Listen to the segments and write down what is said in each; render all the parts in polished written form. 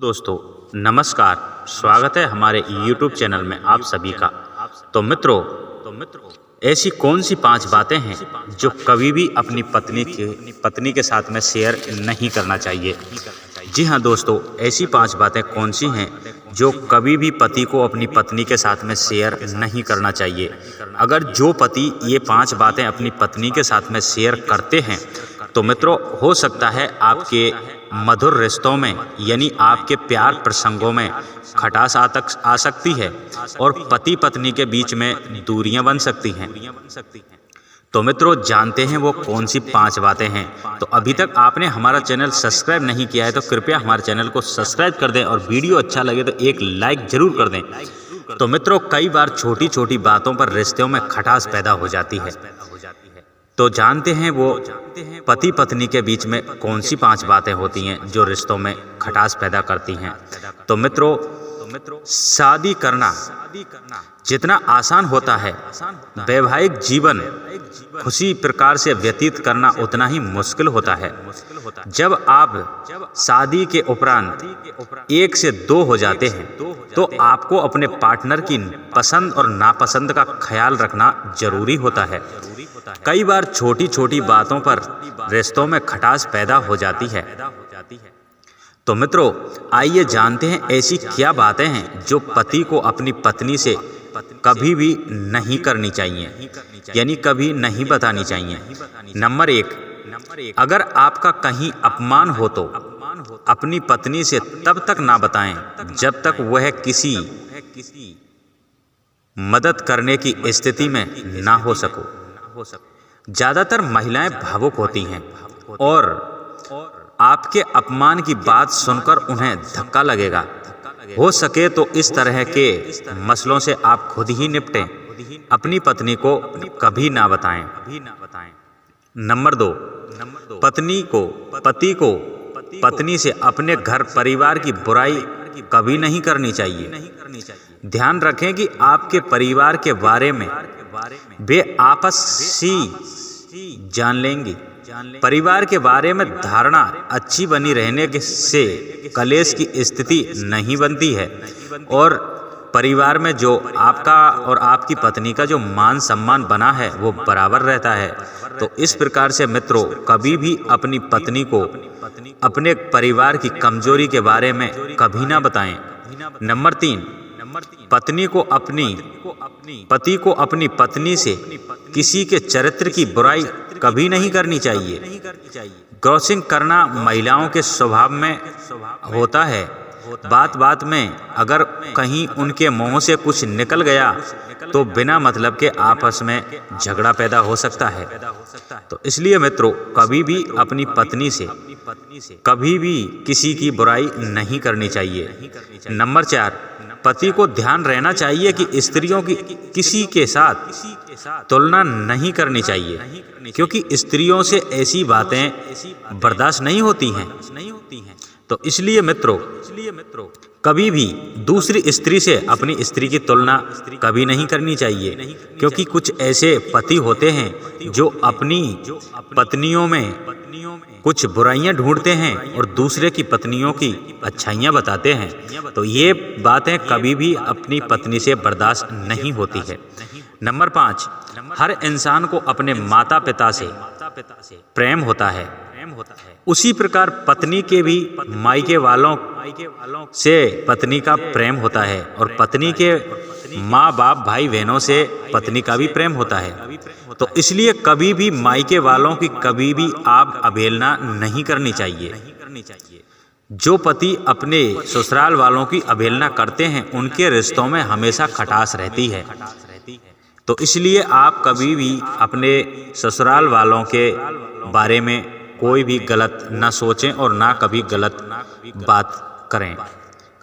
दोस्तों नमस्कार। स्वागत है हमारे YouTube चैनल में आप सभी का। तो मित्रों ऐसी कौन सी 5 बातें हैं जो कभी भी अपनी पत्नी के साथ में शेयर नहीं करना चाहिए। जी हाँ दोस्तों, ऐसी 5 बातें कौन सी हैं जो कभी भी पति को अपनी पत्नी के साथ में शेयर नहीं करना चाहिए। अगर जो पति ये 5 बातें अपनी पत्नी के साथ में शेयर करते हैं तो मित्रों हो सकता है आपके मधुर रिश्तों में यानी आपके प्यार प्रसंगों में खटास आ सकती है और पति पत्नी के बीच में दूरियां बन सकती हैं। तो मित्रों जानते हैं वो कौन सी 5 बातें हैं। तो अभी तक आपने हमारा चैनल सब्सक्राइब नहीं किया है तो कृपया हमारे चैनल को सब्सक्राइब कर दें और वीडियो अच्छा लगे तो एक लाइक जरूर कर दें। तो मित्रों कई बार छोटी छोटी बातों पर रिश्तों में खटास पैदा हो जाती है। तो जानते हैं वो पति पत्नी के बीच में कौन सी 5 बातें होती हैं जो रिश्तों में खटास पैदा करती हैं। तो मित्रों शादी करना जितना आसान होता है वैवाहिक जीवन खुशी प्रकार से व्यतीत करना उतना ही मुश्किल होता है। जब आप शादी के उपरांत 1 से 2 हो जाते हैं तो आपको अपने पार्टनर की पसंद और नापसंद का ख्याल रखना जरूरी होता है। कई बार छोटी छोटी बातों पर रिश्तों में खटास पैदा हो जाती है। तो मित्रों आइए जानते हैं ऐसी क्या बातें हैं जो पति को अपनी पत्नी से कभी भी नहीं करनी चाहिए यानी कभी नहीं बतानी चाहिए। नंबर 1, अगर आपका कहीं अपमान हो तो अपनी पत्नी से तब तक ना बताएं जब तक वह किसी मदद करने की स्थिति में ना हो सको। ज्यादातर महिलाएं भावुक होती हैं और आपके अपमान की बात सुनकर उन्हें धक्का लगेगा। हो सके तो इस तरह के मसलों से आप खुद ही निपटें, अपनी पत्नी को कभी ना बताएं। नंबर 2, पति को पत्नी से अपने घर परिवार की बुराई कभी नहीं करनी चाहिए। ध्यान रखें कि आपके परिवार के बारे में वे आपसी जान लेंगी। परिवार के बारे में धारणा अच्छी बनी रहने से कलेश की स्थिति नहीं बनती है और परिवार में जो आपका और आपकी पत्नी का जो मान सम्मान बना है वो बराबर रहता है। तो इस प्रकार से मित्रों कभी भी अपनी पत्नी को अपने परिवार की कमजोरी के बारे में कभी ना बताएं। नंबर 3, पति को अपनी पत्नी से किसी के चरित्र की बुराई कभी नहीं करनी चाहिए। क्रॉसिंग करना महिलाओं के स्वभाव में होता है। बात बात में अगर कहीं उनके मुंह से कुछ निकल गया तो बिना मतलब के आपस में झगड़ा पैदा हो सकता है। तो इसलिए मित्रों कभी भी अपनी पत्नी से कभी भी किसी की बुराई नहीं करनी चाहिए। नंबर 4, पति को ध्यान रहना चाहिए कि स्त्रियों की किसी के साथ तुलना नहीं करनी चाहिए क्योंकि स्त्रियों से ऐसी बातें बर्दाश्त नहीं होती हैं। तो इसलिए मित्रों कभी भी दूसरी स्त्री से अपनी स्त्री की तुलना कभी नहीं करनी चाहिए क्योंकि कुछ ऐसे पति होते हैं जो अपनी पत्नियों में कुछ बुराइयां ढूंढते हैं और दूसरे की पत्नियों की अच्छाइयां बताते हैं। तो ये बातें कभी भी अपनी पत्नी से बर्दाश्त नहीं होती है। नंबर 5, हर इंसान को अपने माता पिता से प्रेम होता है। उसी प्रकार पत्नी के भी मायके वालों से पत्नी का प्रेम होता है और पत्नी के माँ बाप भाई बहनों से पत्नी का भी प्रेम होता है। तो इसलिए कभी भी मायके वालों की कभी भी आप अवहेलना नहीं करनी चाहिए। जो पति अपने ससुराल वालों की अवहेलना करते हैं उनके रिश्तों में हमेशा खटास रहती है। तो इसलिए आप कभी भी अपने ससुराल वालों के बारे में कोई भी गलत ना सोचें और ना कभी गलत बात करें।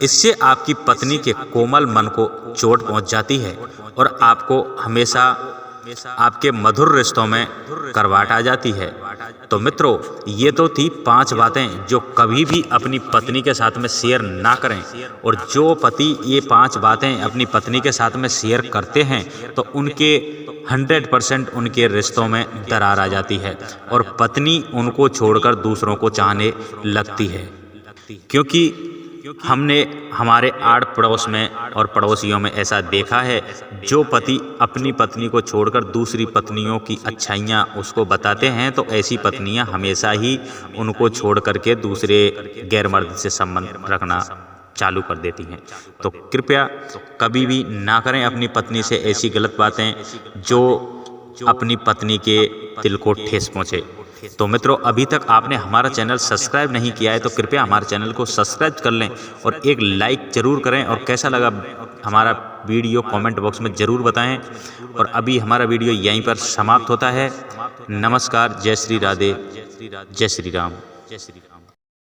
इससे आपकी पत्नी के कोमल मन को चोट पहुंच जाती है और आपको हमेशा आपके मधुर रिश्तों में करवाट आ जाती है। तो मित्रों ये तो थी 5 बातें जो कभी भी अपनी पत्नी के साथ में शेयर ना करें और जो पति ये 5 बातें अपनी पत्नी के साथ में शेयर करते हैं तो उनके 100% उनके रिश्तों में दरार आ जाती है और पत्नी उनको छोड़कर दूसरों को चाहने लगती है क्योंकि हमने हमारे आड़ पड़ोस में और पड़ोसियों में ऐसा देखा है, जो पति अपनी पत्नी को छोड़कर दूसरी पत्नियों की अच्छाइयाँ उसको बताते हैं तो ऐसी पत्नियाँ हमेशा ही उनको छोड़ करके दूसरे गैर मर्द से संबंध रखना चालू कर देती हैं। तो कृपया कभी भी ना करें अपनी पत्नी से ऐसी गलत बातें जो अपनी पत्नी के दिल को ठेस पहुँचे। तो मित्रों, अभी तक आपने हमारा चैनल सब्सक्राइब नहीं किया है तो कृपया हमारे चैनल को सब्सक्राइब कर लें और एक लाइक ज़रूर करें, और कैसा लगा हमारा वीडियो कमेंट बॉक्स में ज़रूर बताएं। और अभी हमारा वीडियो यहीं पर समाप्त होता है। नमस्कार, जय श्री राधे, जय श्री राम।